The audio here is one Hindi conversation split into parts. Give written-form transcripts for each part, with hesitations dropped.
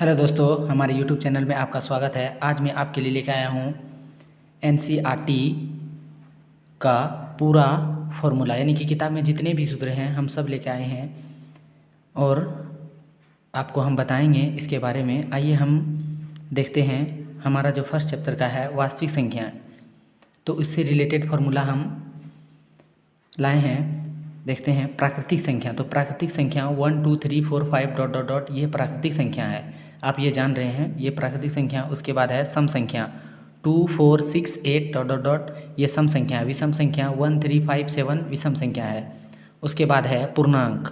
हेलो दोस्तों, हमारे यूट्यूब चैनल में आपका स्वागत है। आज मैं आपके लिए लेकर आया हूँ एनसीईआरटी का पूरा फॉर्मूला, यानी कि किताब में जितने भी सूत्र हैं हम सब लेके आए हैं और आपको हम बताएंगे इसके बारे में। आइए हम देखते हैं हमारा जो फर्स्ट चैप्टर का है वास्तविक संख्या, तो इससे रिलेटेड फार्मूला हम लाए हैं। देखते हैं प्राकृतिक संख्या। तो प्राकृतिक संख्या 1 2 3 4 5 डॉट डॉट डॉट ये प्राकृतिक संख्या है, आप ये जान रहे हैं, ये प्राकृतिक संख्या। उसके बाद है सम संख्या 2 4 6 8 डॉट डॉट डॉट ये सम संख्या है। विषम संख्या 1 3 5 7 विषम संख्या है। उसके बाद है पूर्णांक।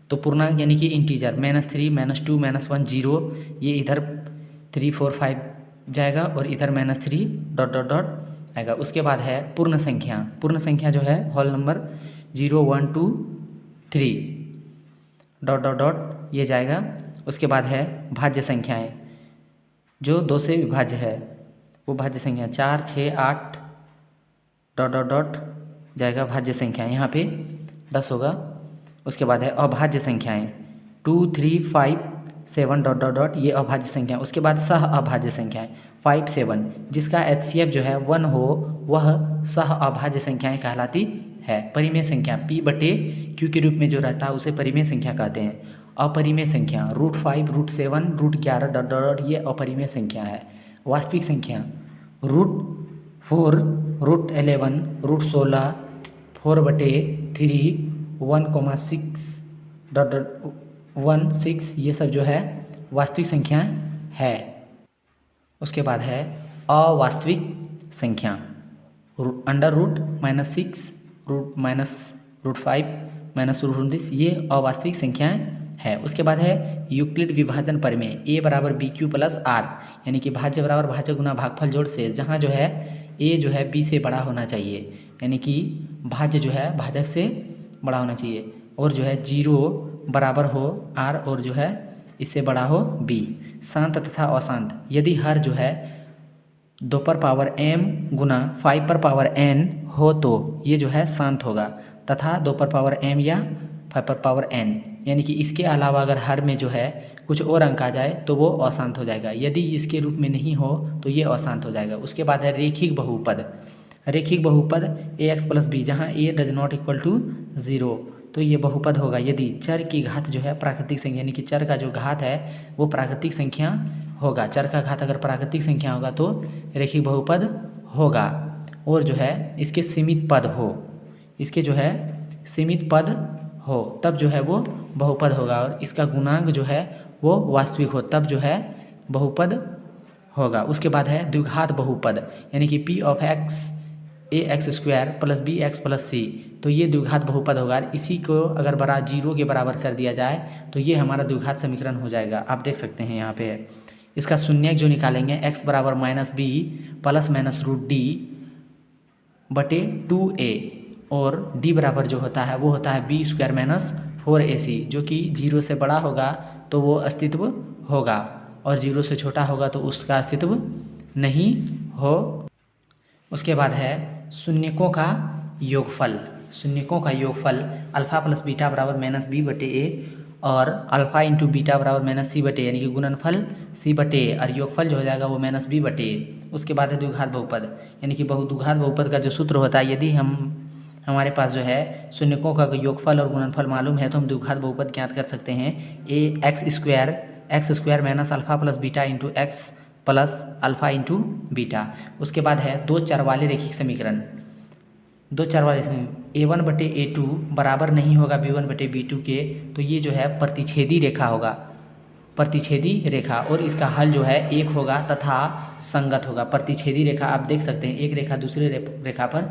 तो पूर्णांक यानी कि इंटीजर -3 -2 -1 0, ये इधर 3 4 5 जाएगा और इधर -3 डॉट डॉट डॉट आएगा। उसके बाद है पूर्ण संख्या। पूर्ण संख्या जो है whole number 0 1 2 3 dot dot dot ये जाएगा। उसके बाद है भाज्य संख्याएं, जो 2 से विभाज्य है वो भाज्य संख्या 4 6 8 डॉट डॉट डॉट जाएगा भाज्य संख्या, यहाँ पे 10 होगा। उसके बाद है अभाज्य संख्याएं 2 3 5 7 डॉट डॉट डॉट ये अभाज्य संख्या। उसके बाद सह अभाज्य संख्याएं 5 7, जिसका HCF जो है 1 हो वह सह अभाज्य संख्याएं कहलाती है। परिमेय संख्या P/Q के रूप में जो रहता है उसे परिमेय संख्या कहते हैं। अपरिमेय संख्या √5 √7 √11 डॉट डॉट ये अपरिमेय संख्या है। वास्तविक संख्या √4 √11 √16 4/3 1,6 डॉट डॉट 1 6 ये सब जो है वास्तविक संख्या है। उसके बाद है अवास्तविक संख्या √6 √5 -√19 ये अवास्तविक संख्याएं है। उसके बाद है यूक्लिड विभाजन प्रमेय A बराबर BQ प्लस R, यानी कि भाज्य बराबर भाज्य गुना भागफल जोड़ से, जहाँ जो है A जो है B से बड़ा होना चाहिए, यानी कि भाज्य जो है भाजक से बड़ा होना चाहिए, और जो है 0 बराबर हो R और जो है इससे बड़ा हो B। शांत तथा अशांत, यदि हर जो है 2 पर पावर m गुना 5 पर पावर n हो तो ये जो है शांत होगा, तथा 2 पर पावर m या 5 पर पावर n, यानी कि इसके अलावा अगर हर में जो है कुछ और अंक आ जाए तो वो अशांत हो जाएगा। यदि इसके रूप में नहीं हो तो ये अशांत हो जाएगा। उसके बाद है रेखिक बहुपद। रेखिक बहुपद ax प्लस b, जहाँ a does not equal to 0, तो ये बहुपद होगा यदि चर की घात जो है प्राकृतिक संख्या, यानी कि चर का जो घात है वो प्राकृतिक संख्या होगा। चर का घात अगर प्राकृतिक संख्या होगा तो रेखिक बहुपद होगा। और जो है इसके सीमित पद हो, इसके जो है सीमित पद हो तब जो है वो बहुपद होगा, और इसका गुणांक जो है वो वास्तविक हो तब जो है बहुपद होगा। उसके बाद है द्विघात बहुपद, यानी कि P of x ax² plus bx plus c, तो ये द्विघात बहुपद होगा। इसी को अगर 0 के बराबर कर दिया जाए तो ये हमारा द्विघात समीकरण हो जाएगा। आप देख सकते हैं यहाँ पे इसका शून्यक जो निकालेंगे x बराबर -b प्लस -√d बटे 2a, और d बराबर जो होता है वो होता है b² - 4ac, जो कि 0 से बड़ा होगा तो वो अस्तित्व होगा और 0 से छोटा होगा तो उसका अस्तित्व नहीं हो। उसके बाद है शून्यकों का योगफल। शून्यकों का योगफल अल्फ़ा प्लस बीटा बराबर -b/a और अल्फ़ा इंटू बीटा बराबर -c/a, यानी कि गुणनफल c/a, और योगफल जो हो जाएगा वो -b/a। उसके बाद है द्विघात बहुपद, यानी कि द्विघात बहुपद का जो सूत्र होता है, यदि हमारे पास जो है शून्यकों का योगफल और गुणनफल मालूम है तो हम द्विघात बहुपद ज्ञात कर सकते हैं। x² minus alpha plus beta into x plus alpha into beta. उसके बाद है दो चर वाले रेखिक समीकरण। दो चर वाले a1/a2 बराबर नहीं होगा b1/b2 के, तो ये जो है प्रतिच्छेदी रेखा होगा, प्रतिच्छेदी रेखा, और इसका हल जो है 1 होगा तथा संगत होगा। प्रतिच्छेदी रेखा आप देख सकते हैं, एक रेखा दूसरे रेखा पर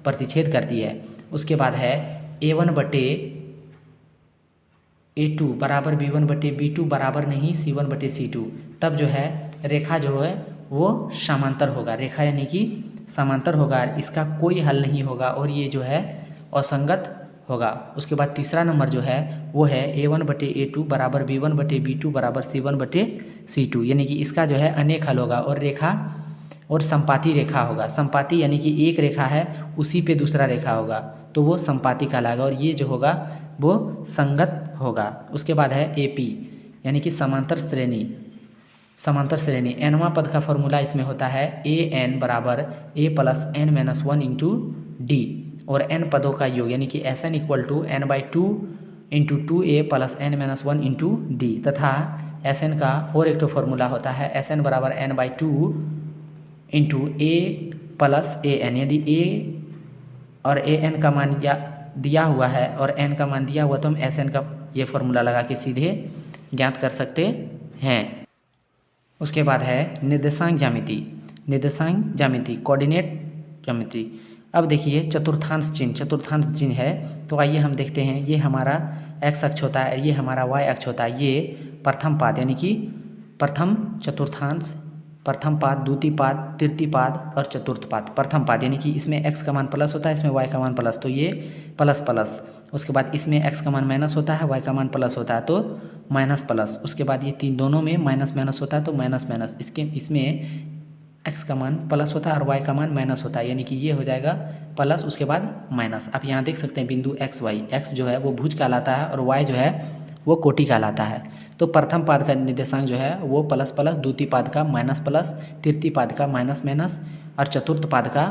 प्रतिच्छेद करती है। उसके बाद है a1/a2 बराबर b1/b2 बराबर नहीं c1/c2, तब जो है रेखा जो है वो समांतर होगा। रेखा यानी कि समांतर होगा, इसका कोई हल नहीं होगा और ये जो है असंगत होगा। उसके बाद तीसरा नंबर जो है वो है a1/a2 बराबर b1/b2 बराबर c1/c2, यानी कि इसका जो है अनेक हल होगा और रेखा और संपाती रेखा होगा। संपाती यानी कि एक रेखा है उसी पे दूसरा रेखा होगा तो वो संपाती कहलाएगा, और ये जो होगा वो संगत होगा। उसके बाद है AP यानी कि समांतर श्रेणी। समांतर श्रेणी एनवां पद का फॉर्मूला इसमें होता है ए एन बराबर A plus N minus one into D, और एन पदों का योग यानी कि S N equal to N by two into two A plus N minus one into D, तथा एस एन का और एक तो फॉर्मूला होता है एस एन बराबर N by two into A plus A N. यदि ए और ए एन का मान दिया हुआ है और एन का मान दिया हुआ तो हम एस एन का ये फॉर्मूला लगा के सीधे ज्ञात कर सकते हैं। उसके बाद है निर्देशांक ज्यामिति कोऑर्डिनेट ज्योमेट्री। अब देखिए चतुर्थांश चिन्ह है, तो आइए हम देखते हैं। ये हमारा एक्स अक्ष होता है, ये हमारा वाई अक्ष होता है। ये प्रथम पाद यानी कि प्रथम चतुर्थांश, प्रथम पाद, द्वितीय पाद, तृतीय पाद और चतुर्थ पाद। प्रथम पाद यानी कि इसमें x का मान प्लस होता है, इसमें y का मान प्लस, तो ये प्लस प्लस। उसके बाद इसमें x का मान माइनस होता है, y का मान प्लस होता है, तो माइनस प्लस। उसके बाद ये तीन दोनों में माइनस माइनस होता है, तो माइनस माइनस। इसमें x का मान प्लस होता है और y का मान माइनस होता है, यानी कि ये हो जाएगा प्लस, उसके बाद माइनस। आप यहाँ देख सकते हैं बिंदु x y, x जो है वो भुज कहलाता है और y जो है वो कोटि कहलाता है। तो प्रथम पाद का निर्देशांक जो है वो प्लस प्लस, द्वितीय पाद का माइनस प्लस, तृतीय पाद का माइनस माइनस और चतुर्थ पाद का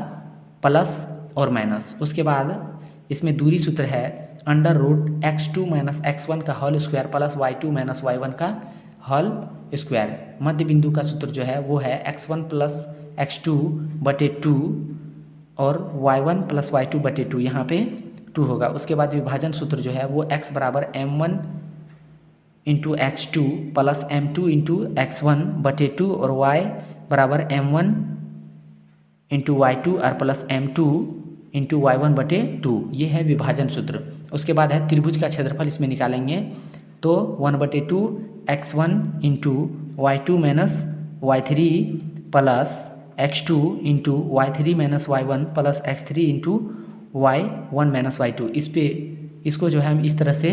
प्लस और माइनस। उसके बाद इसमें दूरी सूत्र है under root x2 minus x1 का whole square plus y2 minus y1 का होल स्क्वायर। मध्य बिंदु का सूत्र जो है वो है x1 प्लस x2 बटे 2 और y1 प्लस y2 बटे 2, यहाँ पे 2 होगा। उसके बाद विभाजन सूत्र जो है वो x बराबर m1 into x2 plus m2 into x1 बटे 2 और y बराबर m1 इंटू y2 और प्लस m2 इंटू y1 बटे 2, ये है विभाजन सूत्र। उसके बाद है त्रिभुज का क्षेत्रफल, इसमें निकालेंगे तो 1/2 x1 into y2 minus y3 plus x2 into y3 minus y1 plus x3 into y1 minus y2। इसको जो है हम इस तरह से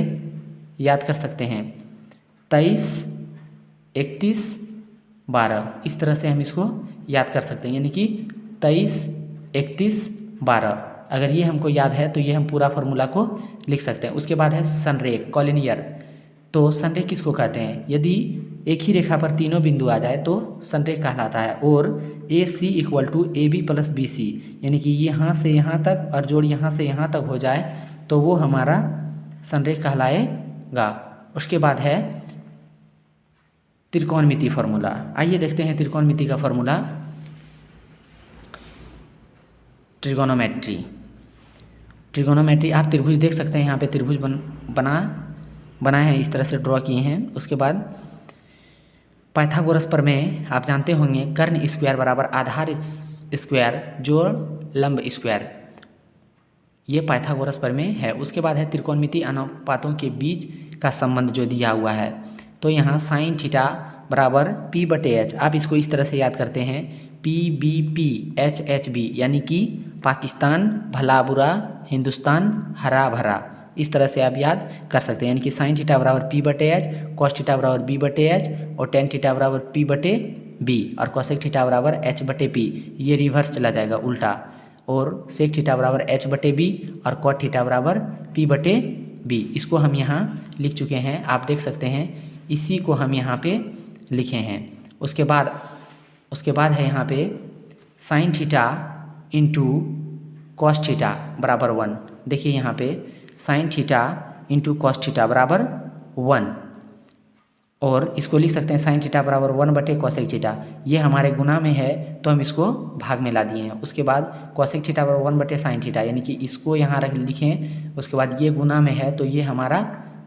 याद कर सकते हैं 23, 31, 12, इस तरह से हम इसको याद कर सकते हैं, यानी कि 23, 31, 12। अगर ये हमको याद है तो ये हम पूरा फार्मूला को लिख सकते हैं। उसके बाद है संरेख कॉलिनियर। तो संरेख किसको कहते हैं? यदि एक ही रेखा पर तीनों बिंदु आ जाए तो संरेख कहलाता है। और A C equal to A B plus B C, यानी कि यहाँ से यहाँ तक और जोड़ यहाँ से यहाँ तक हो जाए तो वो हमारा संरेख कहलाएगा। उसके बाद है त्रिकोणमिति फार्मूला। आइए देखते हैं त्रिकोणमिति का फार्मूला। ट्रिगोनोमेट्री आप त्रिभुज देख सकते हैं, यहाँ पे त्रिभुज बनाए हैं, इस तरह से ड्रॉ किए हैं। उसके बाद पाइथागोरस प्रमेय आप जानते होंगे, कर्ण स्क्वायर बराबर आधार स्क्वायर जोड़ लंब स्क्वायर, ये पाइथागोरस प्रमेय है। उसके बाद है त्रिकोणमिति अनुपातों के बीच का संबंध जो दिया हुआ है। तो यहाँ साइन थीटा बराबर p बटे एच, आप इसको इस तरह से याद करते हैं PBP HHB, यानी कि पाकिस्तान भला बुरा, हिंदुस्तान हरा भरा, इस तरह से आप याद कर सकते हैं। यानी कि साइन थीटा बराबर p बटे एच, कॉस थीटा बराबर b बटे एच और टेन थीटा बराबर p बटे b और कोसेक थीटा बराबर h बटे p, ये रिवर्स चला जाएगा उल्टा। और सेक थीटा बराबर h बटे b और कॉट थीटा बराबर p बटे b, इसको हम यहाँ लिख चुके हैं, आप देख सकते हैं। इसी को हम यहाँ पे लिखे हैं। उसके बाद है यहाँ पे sine theta into cos theta बराबर 1। देखिए यहाँ पे sine theta into cos theta बराबर 1, और इसको लिख सकते हैं साइन थीटा बराबर 1 बटे कॉसेक थीटा। ये हमारे गुना में है तो हम इसको भाग में ला दिए हैं। उसके बाद कॉसेक थीटा बराबर 1 बटे साइन थीटा, यानी कि इसको यहाँ रख लिखें। उसके बाद ये गुना में है तो ये हमारा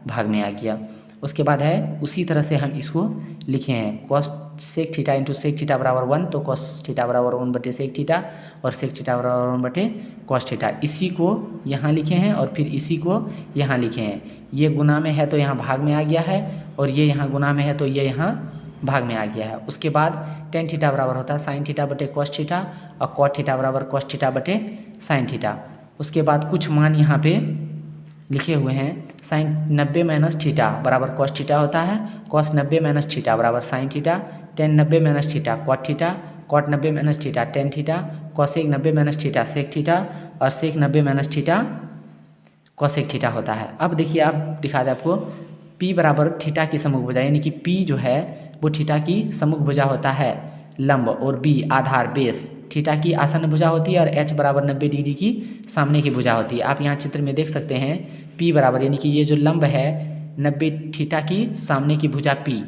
भाग में आ गया। उसके बाद है उसी तरह से हम इसको लिखे हैं cos sec theta into sec theta बराबर 1, तो कॉस थीटा बराबर 1 बटे सेक थीटा और सेक थीटा बराबर 1 बटे कॉस थीटा। इसी को यहाँ लिखे हैं और फिर इसी को यहाँ लिखे हैं। ये गुना में है तो यहाँ भाग में आ गया है, और ये यहाँ गुना में है तो ये यहाँ भाग में आ गया है। उसके बाद टेन थीटा बराबर होता है साइन थीटा बटे कॉस थीटा और कॉट थीटा बराबर कॉस थीटा बटे साइन थीटा। उसके बाद कुछ मान यहाँ पे लिखे हुए हैं। साइन 90 माइनस थीटा बराबर कॉस थीटा होता है, कॉस 90 माइनस थीटा बराबर sine theta, tan 90 minus theta cot theta, cot 90 minus theta tan theta, cosec 90 minus theta sec theta और sec 90 minus theta cosec theta होता है। अब देखिए आप दिखा दें आपको P बराबर थीटा की सम्मुख भुजा, यानी कि P जो है वो थीटा की सम्मुख भुजा होता है लंब, और B आधार बेस थीटा की आसन भुजा होती है, और H बराबर 90 डिग्री की सामने की भुजा होती है। आप यहाँ चित्र में देख सकते हैं P बराबर, यानी कि ये जो लंब है 90 थीटा की सामने की भुजा P,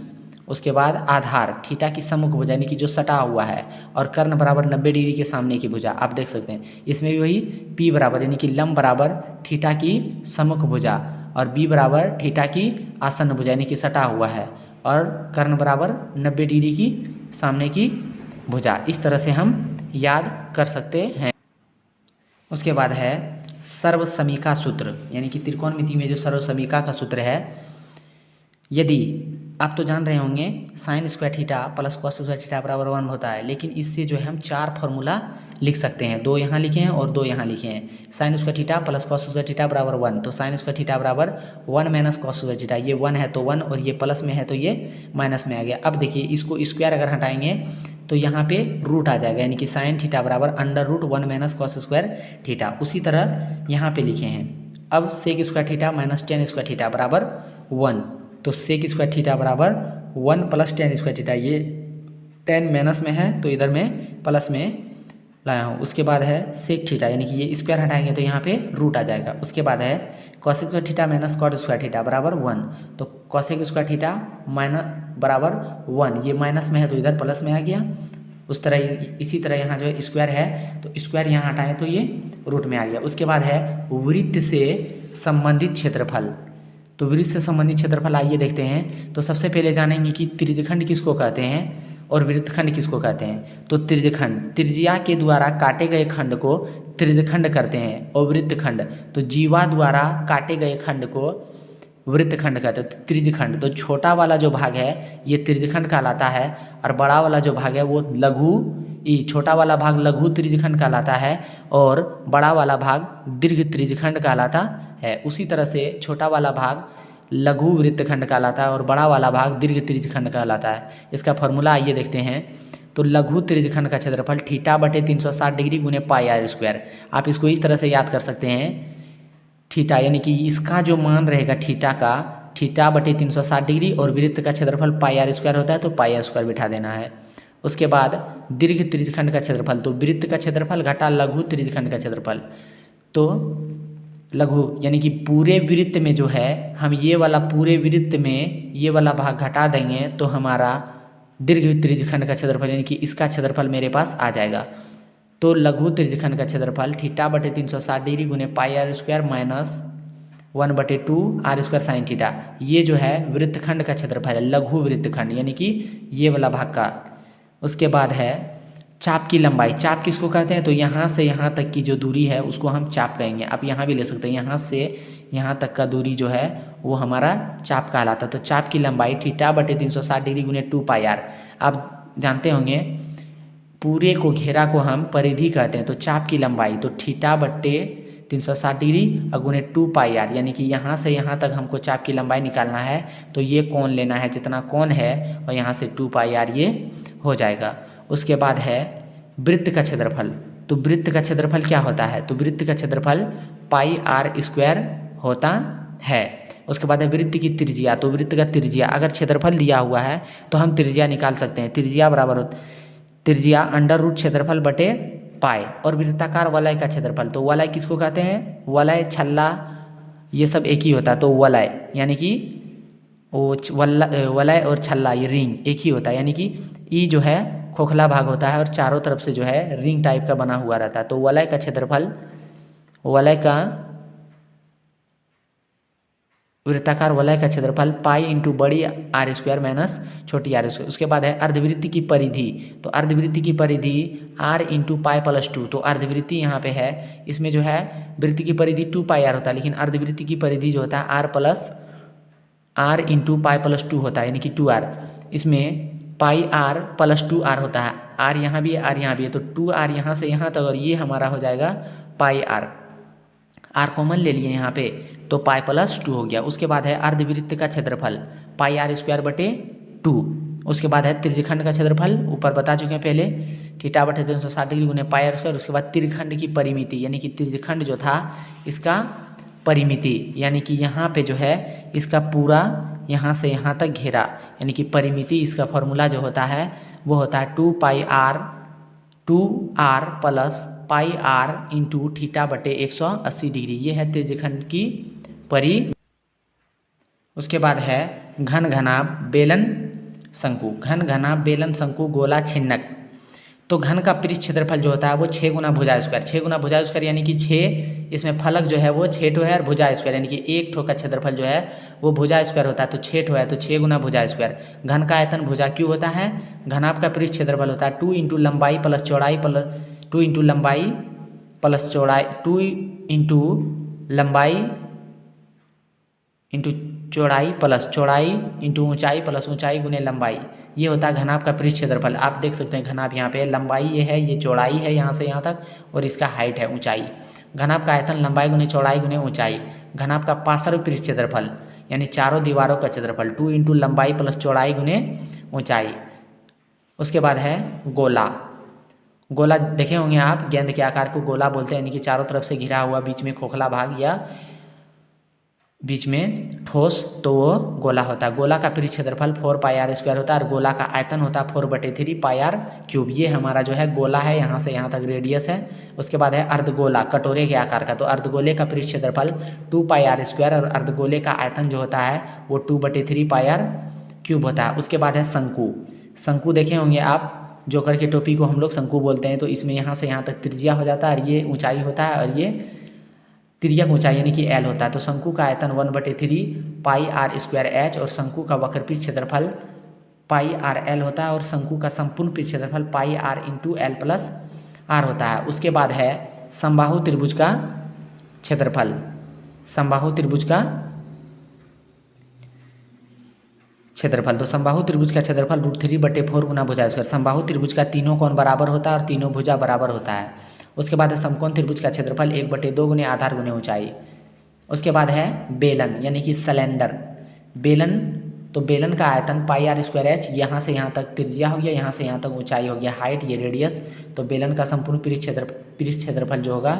उसके बाद आधार थीटा की सम्मुख भुजा यानी कि जो सटा हुआ है, और कर्ण बराबर 90 डिग्री के सामने की भुजा। आप देख सकते हैं इसमें भी वही P बराबर, यानी कि लंब बराबर थीटा की सम्मुख भुजा, और B बराबर थीटा की आसन्न भुजा यानी कि सटा हुआ है, और कर्ण बराबर 90 डिग्री की सामने की भुजा। इस तरह से हम याद कर सकते हैं। उसके बाद है सर्वसमीका सूत्र, यानी कि त्रिकोणमिति में जो सर्वसमीका का सूत्र है, यदि आप तो जान रहे होंगे sine square theta plus cos square theta बराबर 1 होता है, लेकिन इससे जो है हम 4 फार्मूला लिख सकते हैं, 2 यहाँ लिखे हैं और 2 यहाँ लिखे हैं। Sine square theta plus cos square theta बराबर 1, तो साइन स्क्वायर थीटा बराबर 1 माइनस कॉस स्क्वायर थीटा, ये 1 है तो 1, और ये प्लस में है तो ये माइनस में आ गया। अब देखिए इसको स्क्वायर अगर हटाएंगे तो यहाँ पे रूट आ जाएगा, यानी कि साइन थीटा बराबर under root 1 minus cos square theta. उसी तरह यहाँ पे लिखे हैं। अब sec square theta minus tan square theta बराबर 1, तो सेक स्क्वायर थीटा बराबर 1 प्लस टेन स्क्वायर थीटा, ये 10 माइनस में है तो इधर में प्लस में लाया हूँ। उसके बाद है सेक थीटा, यानी कि ये स्क्वायर हटाएंगे तो यहाँ पे रूट आ जाएगा। उसके बाद है cosec square theta minus cot square theta बराबर 1, तो कॉसेक स्क्वायर थीटा माइनस बराबर 1, ये माइनस में है तो इधर प्लस में आ गया। उस तरह इसी तरह यहाँ जो है स्क्वायर है तो स्क्वायर यहाँ हटाएं तो ये रूट में आ गया। उसके बाद है वृत्त से संबंधित क्षेत्रफल, तो वृत्त से संबंधित क्षेत्रफल आइए देखते हैं। तो सबसे पहले जानेंगे कि त्रिज्यखंड किसको कहते हैं और वृत्तखंड किसको कहते हैं। तो त्रिज्यखंड त्रिज्या के द्वारा काटे गए खंड को त्रिज्यखंड करते हैं, और वृत्तखंड तो जीवा द्वारा काटे गए खंड को वृत्तखंड कहते हैं। तो त्रिज्यखंड तो छोटा वाला जो भाग है ये त्रिज्यखंड कहलाता है, और बड़ा वाला जो भाग है वो लघु छोटा वाला भाग लघु त्रिज्यखंड कहलाता है, और बड़ा वाला भाग दीर्घ त्रिज्यखंड कहलाता है। उसी तरह से छोटा वाला भाग लघु वृत्तखंड कहलाता है और बड़ा वाला भाग दीर्घ त्रिज्यखंड कहलाता है। इसका फॉर्मूला आइए देखते हैं। तो लघु त्रिज्यखंड का क्षेत्रफल थीटा बटे 360 डिग्री गुने पाई आर स्क्वायर। आप इसको इस तरह से याद कर सकते हैं, थीटा यानी कि इसका जो मान रहेगा थीटा का, थीटा बटे 360 डिग्री, और वृत्त का क्षेत्रफल पाई आर स्क्वायर होता है तो पाई आर स्क्वायर बिठा देना है। उसके बाद दीर्घ त्रिज्यखंड का क्षेत्रफल, तो वृत्त का क्षेत्रफल घटा लघु त्रिज्यखंड का क्षेत्रफल, तो लघु यानी कि पूरे वृत्त में जो है हम ये वाला पूरे वृत्त में ये वाला भाग घटा देंगे तो हमारा दीर्घ त्रिज्यखंड का क्षेत्रफल यानी कि इसका क्षेत्रफल मेरे पास आ जाएगा। तो लघु त्रिज्यखंड का क्षेत्रफल थीटा बटे 360 डिग्री गुने pi R square minus 1/2 R square sine theta, ये जो है वृत्तखंड का क्षेत्रफल है, लघु वृत्तखंड यानी कि ये वाला भाग का। उसके बाद है चाप की लंबाई। चाप किसको कहते हैं, तो यहाँ से यहाँ तक की जो दूरी है उसको हम चाप कहेंगे। आप यहाँ भी ले सकते हैं, यहाँ से यहाँ तक का दूरी जो है वो हमारा चाप कहलाता है। तो चाप की लंबाई थीटा बटे 360 डिग्री गुने 2 पाई आर। आप जानते होंगे पूरे को घेरा को हम परिधि कहते हैं, तो चाप की लंबाई तो थीटा बटे 360 डिग्री और गुने 2 पाई आर, यानी कि यहाँ से यहाँ तक हमको चाप की लंबाई निकालना है। तो ये कोण लेना है, जितना कोण है और यहाँ से 2 पाई आर ये हो जाएगा। उसके बाद है वृत्त का क्षेत्रफल। तो वृत्त का क्षेत्रफल क्या होता है, तो वृत्त का क्षेत्रफल पाई आर स्क्वायर होता है। उसके बाद है वृत्त की त्रिज्या। तो वृत्त का त्रिज्या अगर क्षेत्रफल दिया हुआ है तो हम त्रिज्या निकाल सकते हैं। त्रिज्या बराबर हो त्रिज्या अंडर रूट क्षेत्रफल बटे पाई, और वृत्ताकार वलय का क्षेत्रफल। तो वलय किसको कहते हैं, वलय छल्ला ये सब एक ही होता है। तो वलय यानी कि वो वलय और छल्ला ये रिंग एक ही होता है, यानी कि ई जो है खोखला भाग होता है और चारों तरफ से जो है रिंग टाइप का बना हुआ रहता है। तो वलय का क्षेत्रफल वलय का वृत्ताकार वलय का क्षेत्रफल पाई इंटू बड़ी आर स्क्वायर माइनस छोटी आर स्क्वायर। उसके बाद है अर्धवृत्ति की परिधि। तो अर्धवृत्ति की परिधि आर इंटू पाई प्लस 2। तो अर्धवृत्ति यहाँ पे है, इसमें जो है वृत्ति की परिधि 2 पाई आर होता है, लेकिन अर्धवृत्ति की परिधि जो होता है R plus R into pi plus 2 होता है, यानी कि 2 आर। इसमें पाई आर प्लस 2 आर होता है, आर यहाँ भी है आर यहाँ भी है, तो 2 आर यहाँ से यहाँ तक, और ये हमारा हो जाएगा पाई आर। आर कॉमन ले लिए यहाँ पे तो पाई प्लस 2 हो गया। उसके बाद है अर्धवृत्त का क्षेत्रफल पाई आर स्क्वायर बटे 2। उसके बाद है त्रिज्यखंड का क्षेत्रफल, ऊपर बता चुके हैं पहले, थीटा बटे 360 डिग्री गुने पाई आर स्क्वायर। उसके बाद त्रिखंड की परिमिति, यानी कि त्रिज्यखंड जो था इसका परिमिति, यानी कि यहाँ पे जो है इसका पूरा यहाँ से यहाँ तक घेरा, यानी कि परिमिति, इसका फॉर्मूला जो होता है वो होता है 2r plus pi R into theta बटे 180 डिग्री। ये है त्रिज्यखंड की परिमिति। उसके बाद है घन घना बेलन शंकु। घन घना बेलन शंकु गोला छिन्नक। तो घन का पृष्ठ क्षेत्रफल जो होता है वो 6 गुना भुजा स्क्वायर, 6 गुना भुजा स्क्वायर यानी कि 6, इसमें फलक जो है वो 6 ठो है और भुजा स्क्वायर यानी कि एक ठो का क्षेत्रफल जो है वो भुजा स्क्वायर होता है, तो 6 ठो है तो 6 गुना भुजा स्क्वायर। घन का आयतन भुजा क्यों होता है, घनाभ का पृष्ठ क्षेत्रफल होता है 2 इंटू लंबाई प्लस चौड़ाई प्लस 2 इंटू लंबाई प्लस चौड़ाई 2 इंटू लंबाई इंटू चौड़ाई प्लस चौड़ाई इंटू ऊंचाई प्लस ऊंचाई गुने लंबाई। ये होता है घनाभ का पृष्ठ क्षेत्रफल। आप देख सकते हैं घनाभ यहाँ पे लंबाई ये है, ये चौड़ाई है यहाँ से यहाँ तक, और इसका हाइट है ऊंचाई। घनाभ का आयतन लंबाई गुने चौड़ाई गुने ऊंचाई। घनाभ का पार्श्व पृष्ठ क्षेत्रफल यानी चारों दीवारों का क्षेत्रफल 2 इंटू लंबाई प्लस चौड़ाई गुने ऊंचाई। उसके बाद है गोला। गोला देखे होंगे आप, गेंद के आकार को गोला बोलते हैं, यानी कि चारों तरफ से घिरा हुआ, बीच में खोखला भाग या बीच में ठोस, तो वो गोला होता है। गोला का पृष्ठ क्षेत्रफल 4 पाई आर स्क्वायर होता है और गोला का आयतन होता है 4/3 पाई आर क्यूब। ये हमारा जो है गोला है, यहाँ से यहाँ तक रेडियस है। उसके बाद है अर्धगोला, कटोरे के आकार का। तो अर्धगोले का पृष्ठ क्षेत्रफल 2 पाई आर स्क्वायर और अर्धगोले का आयतन जो होता है वो 2/3 पाई आर क्यूब होता है। उसके बाद है शंकु। शंकु देखे होंगे आप, जोकर के टोपी को हम लोग शंकु बोलते हैं। तो इसमें यहाँ से यहाँ तक त्रिज्या हो जाता है और ये ऊंचाई होता है और ये तिर्यक ऊंचाई यानी कि एल होता है। तो शंकु का आयतन 1/3 पाई आर स्क्वायर एच और शंकु का वक्रपृष्ठ क्षेत्रफल पाई आर एल होता है और शंकु का संपूर्ण पृष्ठ क्षेत्रफल pi R into L plus R होता है। उसके बाद है समबाहु त्रिभुज का क्षेत्रफल। समबाहु त्रिभुज का क्षेत्रफल, तो समबाहु त्रिभुज का क्षेत्रफल √3/4 गुना भुजा स्क्वायर। समबाहु त्रिभुज का तीनों कोण बराबर होता है और तीनों भुजा बराबर होता है। उसके बाद है समकोण त्रिभुज का क्षेत्रफल 1/2 गुने आधार गुने ऊंचाई। उसके बाद है बेलन यानी कि सिलेंडर। बेलन, तो बेलन का आयतन पाई आर स्क्वायर एच, यहाँ से यहाँ तक त्रिज्या हो गया, यहाँ से यहाँ तक ऊंचाई हो गया, हाइट, ये रेडियस। तो बेलन का संपूर्ण पृष्ठ क्षेत्रफल जो होगा,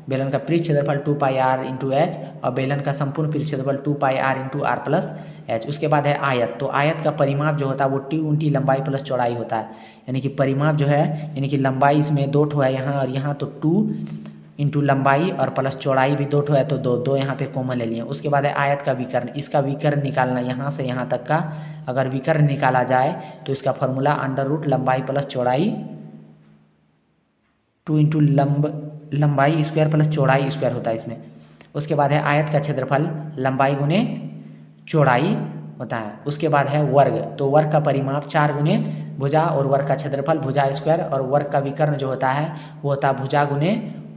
बेलन का पृष्ठ क्षेत्रफल 2 पाई आर इंटू एच और बेलन का संपूर्ण पृष्ठ क्षेत्रफल 2 pi R into R plus H. उसके बाद है आयत। तो आयत का परिमाप जो होता है वो 2 इंटू लंबाई प्लस चौड़ाई होता है, यानी कि परिमाप जो है, यानी कि लंबाई इसमें 2 ठो है यहाँ और यहाँ, तो 2 इंटू लंबाई और प्लस चौड़ाई भी 2 ठो है तो 2 यहाँ पे कॉमन ले लिए। उसके बाद है आयत का विकर्ण। इसका विकर्ण निकालना, यहाँ से यहाँ तक का अगर विकर्ण निकाला जाए तो इसका फॉर्मूला अंडर रूट लंबाई प्लस चौड़ाई 2 इंटू लंबाई स्क्वायर प्लस चौड़ाई स्क्वायर होता है इसमें। उसके बाद है आयत का क्षेत्रफल लंबाई गुने चौड़ाई होता है। उसके बाद है वर्ग। तो वर्ग का परिमाप 4 गुने भुजा और वर्ग का क्षेत्रफल भुजा स्क्वायर और वर्ग का विकर्ण जो होता है वो होता है भुजा गुने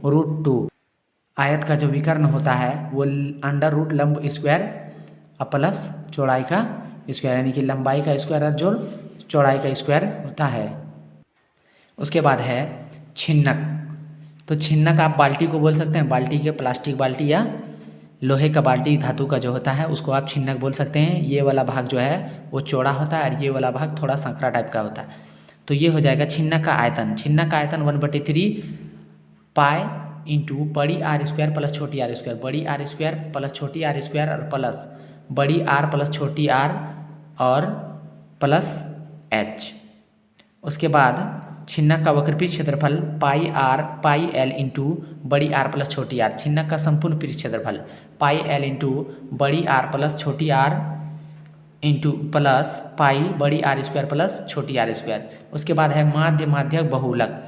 √2। आयत का जो विकर्ण होता है वो अंडर रूट लंब स्क्वायर प्लस चौड़ाई का स्क्वायर, यानी कि लंबाई का स्क्वायर और जो चौड़ाई का स्क्वायर होता है। उसके बाद है छिन्नक। तो छिन्नक आप बाल्टी को बोल सकते हैं, बाल्टी के प्लास्टिक बाल्टी या लोहे का बाल्टी धातु का जो होता है उसको आप छिन्नक बोल सकते हैं। ये वाला भाग जो है वो चौड़ा होता है और ये वाला भाग थोड़ा संकरा टाइप का होता है। तो ये हो जाएगा छिन्नक का आयतन। छिन्नक का आयतन 1/3 पाई इंटू बड़ी आर स्क्वायर प्लस छोटी आर स्क्वायर, बड़ी आर स्क्वायर प्लस छोटी आर स्क्वायर और प्लस बड़ी आर प्लस छोटी आर और प्लस एच। उसके बाद छिन्नक का वक्रपृष्ठ क्षेत्रफल पाई एल इंटू बड़ी आर प्लस छोटी आर। छिन्नक का संपूर्ण पृष्ठ क्षेत्रफल पाई एल इंटू बड़ी आर प्लस छोटी आर इंटू प्लस पाई बड़ी आर स्क्वायर प्लस छोटी आर स्क्वायर। उसके बाद है माध्य माध्यक बहुलक।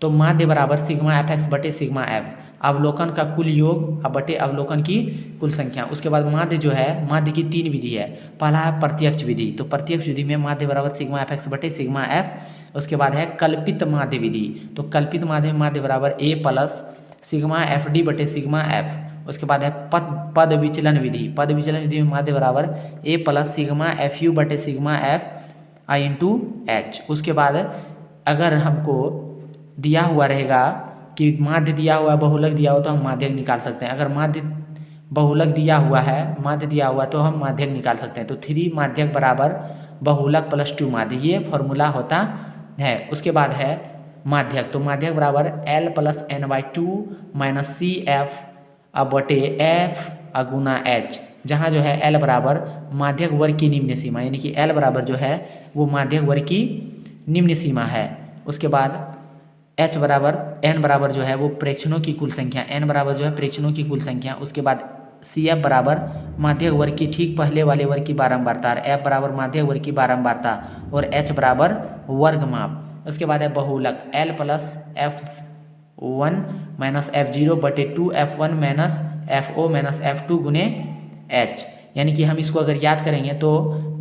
तो माध्य बराबर सिग्मा एफ एक्स बटे सिग्मा एफ, अवलोकन का कुल योग बटे अवलोकन की कुल संख्या। उसके बाद माध्य जो है, माध्य की 3 विधि है। पहला है प्रत्यक्ष विधि। तो प्रत्यक्ष विधि में माध्य बराबर सिग्मा एफ एक्स बटे सिग्मा एफ। उसके बाद है कल्पित माध्य विधि। तो कल्पित माध्य में माध्य बराबर A plus sigma F D बटे सिग्मा एफ। उसके बाद है पद विचलन विधि। पद विचलन विधि में माध्य बराबर A plus sigma F you बटे sigma F I into H. उसके बाद अगर हमको दिया हुआ रहेगा कि माध्य दिया हुआ है, बहुलक दिया हुआ तो हम माध्यक निकाल सकते हैं। अगर माध्य बहुलक दिया हुआ है, माध्य दिया हुआ तो हम माध्यक निकाल सकते हैं। तो 3 माध्यक बराबर बहुलक प्लस 2 माध्य, ये फॉर्मूला होता है। उसके बाद है माध्यक। तो माध्यक बराबर L + n/2 - CF बटे F गुना एच, जहाँ जो है एल बराबर माध्यक वर्ग की निम्न सीमा, यानी कि एल बराबर जो है वो माध्यक वर्ग की निम्न सीमा है। उसके बाद एच बराबर एन बराबर जो है वो प्रेक्षणों की कुल संख्या, एन बराबर जो है प्रेक्षणों की कुल संख्या। उसके बाद सी एफ बराबर माध्यक वर्ग की ठीक पहले वाले वर्ग की बारंबारता, और एफ बराबर माध्यक वर्ग की बारंबारता, और एच बराबर वर्ग माप। उसके बाद है बहुलक L plus F1 minus F0 बटे 2F1 minus FO minus F2 गुने H, यानी कि हम इसको अगर याद करेंगे तो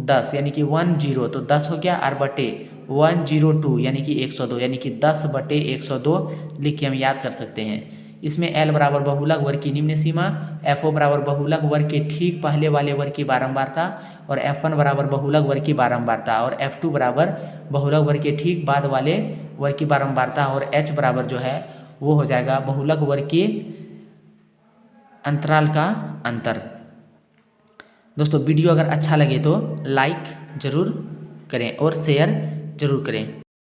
10 यानी कि 10 तो 10 हो गया, और बटे 102 यानी कि 102, यानी कि 10 बटे 102 लिख के हम याद कर सकते हैं। इसमें L बराबर बहुलक वर्ग की निम्न सीमा, FO बराबर बहुलक वर्ग के ठीक पहले वाले वर्ग की बारंबारता, और F1 बराबर बहुलक वर्ग की बारंबारता, और F2 बराबर बहुलक वर्ग के ठीक बाद वाले वर्ग की बारंबारता, और H बराबर जो है वो हो जाएगा बहुलक वर्ग के अंतराल का अंतर। दोस्तों वीडियो अगर अच्छा लगे तो लाइक ज़रूर करें और शेयर ज़रूर करें।